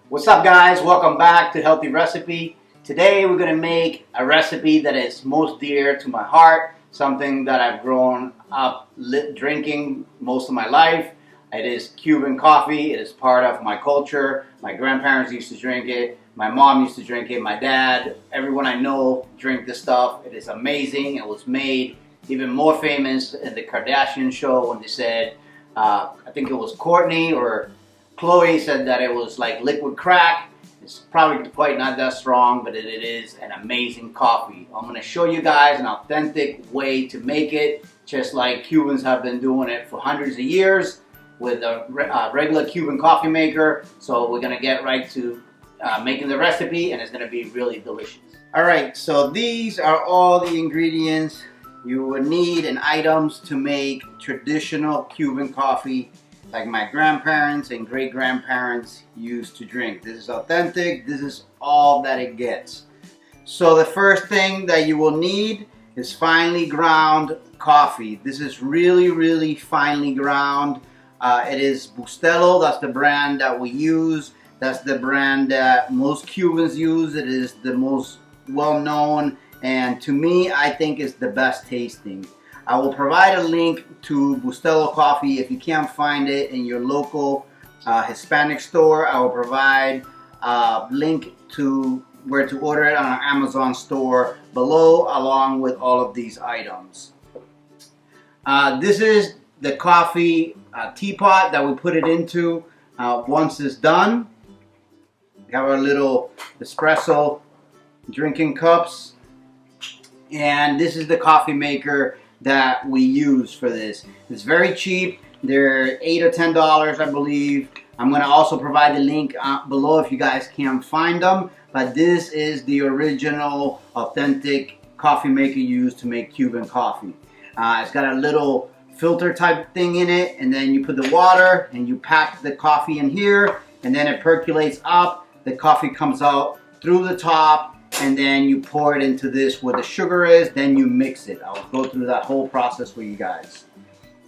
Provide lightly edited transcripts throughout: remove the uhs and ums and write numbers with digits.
What's up, guys? Welcome back to Healthy Recipe. Today we're going to make a recipe that is most dear to my heart, something that I've grown up drinking most of my life. It is Cuban coffee. It is part of my culture. My grandparents used to drink it. My mom used to drink it. My dad, everyone I know drink this stuff. It is amazing. It was made even more famous in the Kardashian show when they said, I think it was Courtney or Chloe said that it was like liquid crack. It's probably quite not that strong, but it is an amazing coffee. I'm going to show you guys an authentic way to make it, just like Cubans have been doing it for hundreds of years with a regular Cuban coffee maker. So we're going to get right to making the recipe, and it's going to be really delicious. Alright, so these are all the ingredients you would need and items to make traditional Cuban coffee like my grandparents and great-grandparents used to drink. This is authentic. This is all that it gets. So the first thing that you will need is finely ground coffee. This is really, really finely ground. It is Bustelo. That's the brand that we use. That's the brand that most Cubans use. It is the most well-known, and to me, I think it's the best tasting. I will provide a link to Bustelo coffee if you can't find it in your local Hispanic store. I will provide a link to where to order it on our Amazon store below, along with all of these items. This is the coffee teapot that we put it into once it's done. We have our little espresso drinking cups, and this is the coffee maker that we use for this. It's very cheap. They're $8 or $10, I believe. I'm going to also provide the link below if you guys can't find them. But this is the original authentic coffee maker used to make Cuban coffee. It's got a little filter type thing in it, and then you put the water and you pack the coffee in here, and then it percolates up. The coffee comes out through the top, and then you pour it into this where the sugar is, then you mix it. I'll go through that whole process for you guys.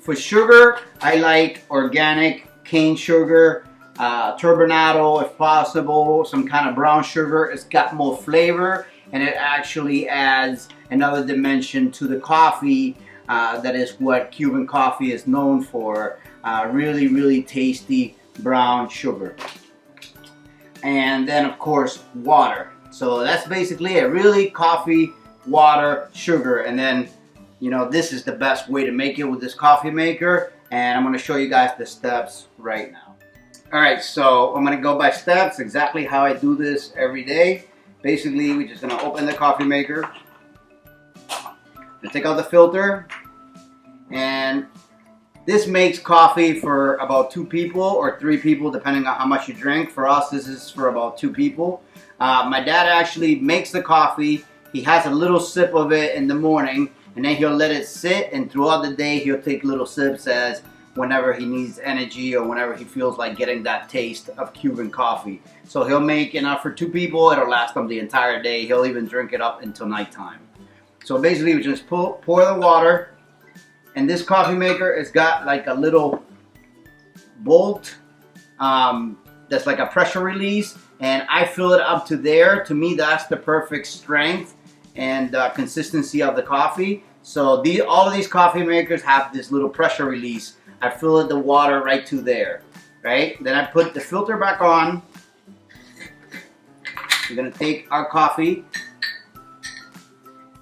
For sugar, I like organic cane sugar, turbinado if possible, some kind of brown sugar. It's got more flavor, and it actually adds another dimension to the coffee. That is what Cuban coffee is known for. Really, really tasty brown sugar. And then, of course, water. So that's basically it. Really, coffee, water, sugar, and then, you know, this is the best way to make it with this coffee maker, and I'm going to show you guys the steps right now. Alright, so I'm going to go by steps, exactly how I do this every day. Basically, we're just going to open the coffee maker, take out the filter, and this makes coffee for about 2 people or 3 people, depending on how much you drink. For us, this is for about 2 people. My dad actually makes the coffee. He has a little sip of it in the morning, and then he'll let it sit, and throughout the day he'll take little sips as whenever he needs energy or whenever he feels like getting that taste of Cuban coffee. So he'll make enough for 2 people. It'll last him the entire day. He'll even drink it up until nighttime. So basically we just pour the water, and this coffee maker has got like a little bolt that's like a pressure release, and I fill it up to there. To me, that's the perfect strength and consistency of the coffee. So all of these coffee makers have this little pressure release. I fill the water right to there, right? Then I put the filter back on. We're gonna take our coffee,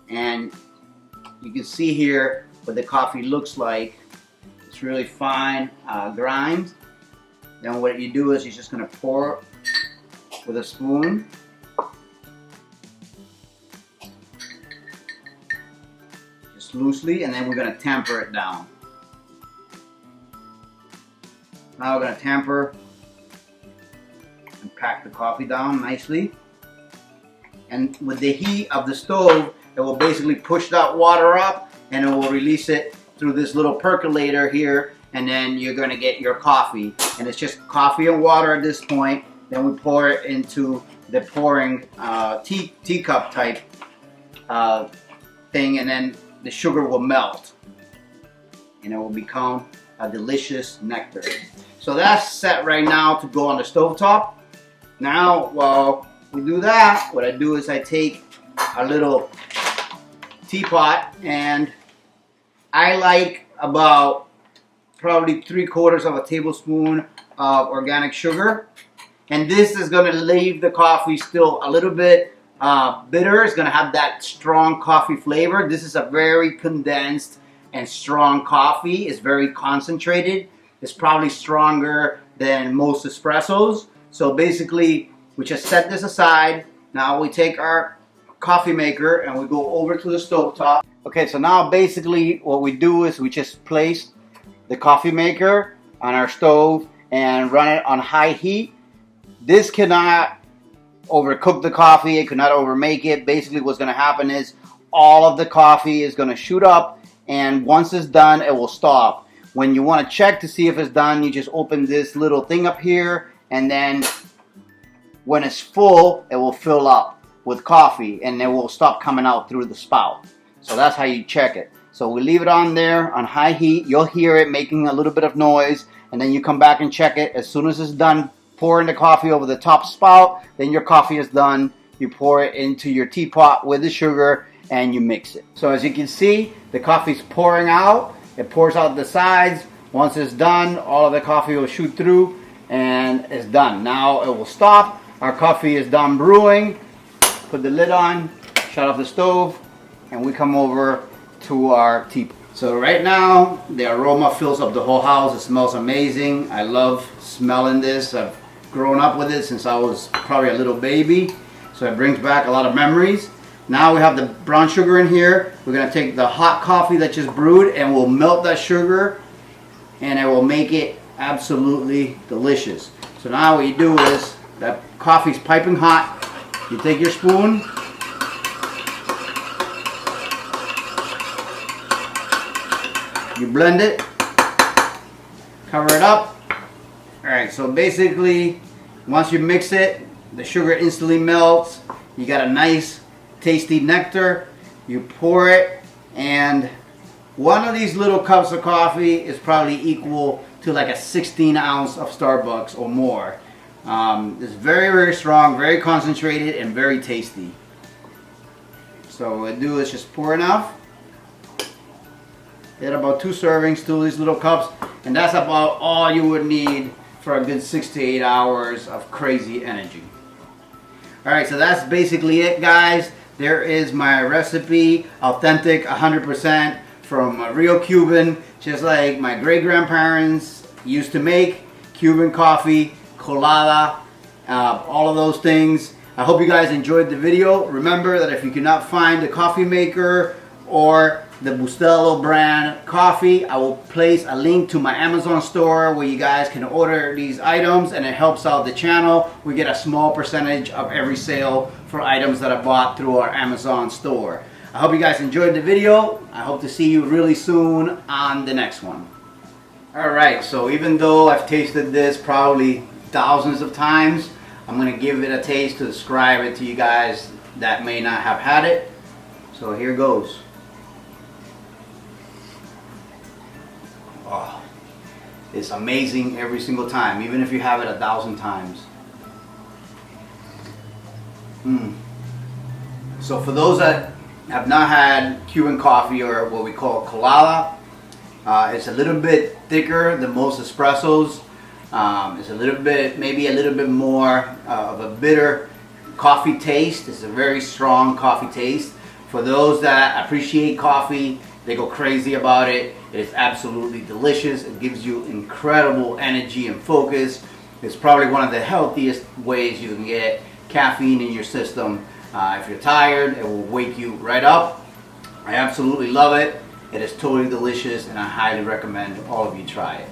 and you can see here what the coffee looks like. It's really fine grind. Then what you do is you're just gonna pour with a spoon. Just loosely, and then we're gonna tamper it down. Now we're gonna tamper and pack the coffee down nicely. And with the heat of the stove, it will basically push that water up, and it will release it through this little percolator here, and then you're gonna get your coffee. And it's just coffee and water at this point. Then we pour it into the pouring teacup type thing, and then the sugar will melt, and it will become a delicious nectar. So that's set right now to go on the stovetop. Now, while we do that, what I do is I take a little teapot, and I like about probably 3/4 of a tablespoon of organic sugar. And this is going to leave the coffee still a little bit bitter. It's going to have that strong coffee flavor. This is a very condensed and strong coffee. It's very concentrated. It's probably stronger than most espressos. So basically, we just set this aside. Now we take our coffee maker and we go over to the stovetop. Okay, so now basically what we do is we just place the coffee maker on our stove and run it on high heat. This cannot overcook the coffee. It cannot overmake it. Basically what's going to happen is all of the coffee is going to shoot up, and once it's done, it will stop. When you want to check to see if it's done, you just open this little thing up here, and then when it's full, it will fill up with coffee and it will stop coming out through the spout. So that's how you check it. So we leave it on there on high heat. You'll hear it making a little bit of noise, and then you come back and check it. As soon as it's done pouring the coffee over the top spout, then your coffee is done. You pour it into your teapot with the sugar and you mix it. So as you can see, the coffee's pouring out. It pours out the sides. Once it's done, all of the coffee will shoot through and it's done. Now it will stop. Our coffee is done brewing. Put the lid on, shut off the stove, and we come over to our teapot. So right now, the aroma fills up the whole house. It smells amazing. I love smelling this. I've grown up with it since I was probably a little baby. So it brings back a lot of memories. Now we have the brown sugar in here. We're going to take the hot coffee that just brewed and we'll melt that sugar, and it will make it absolutely delicious. So now what you do is, that coffee's piping hot. You take your spoon, you blend it, cover it up. Alright, so basically once you mix it, the sugar instantly melts. You got a nice tasty nectar. You pour it, and one of these little cups of coffee is probably equal to like a 16 ounce of Starbucks or more. It's very, very strong, very concentrated, and very tasty. So what I do is just pour enough. Get about 2 servings, 2 of these little cups, and that's about all you would need for a good 6 to 8 hours of crazy energy. Alright, so that's basically it, guys. There is my recipe, authentic, 100% from a real Cuban, just like my great-grandparents used to make. Cuban coffee, Colada, all of those things. I hope you guys enjoyed the video. Remember that if you cannot find the coffee maker or the Bustelo brand coffee, I will place a link to my Amazon store where you guys can order these items, and it helps out the channel. We get a small percentage of every sale for items that are bought through our Amazon store. I hope you guys enjoyed the video. I hope to see you really soon on the next one. Alright, so even though I've tasted this probably thousands of times, I'm going to give it a taste to describe it to you guys that may not have had it. So here goes. Oh, it's amazing every single time, even if you have it 1,000 times. So for those that have not had Cuban coffee, or what we call Colada, it's a little bit thicker than most espressos. It's a little bit, maybe a little bit more of a bitter coffee taste. It's a very strong coffee taste. For those that appreciate coffee, they go crazy about it. It is absolutely delicious. It gives you incredible energy and focus. It's probably one of the healthiest ways you can get caffeine in your system. If you're tired, it will wake you right up. I absolutely love it. It is totally delicious, and I highly recommend all of you try it.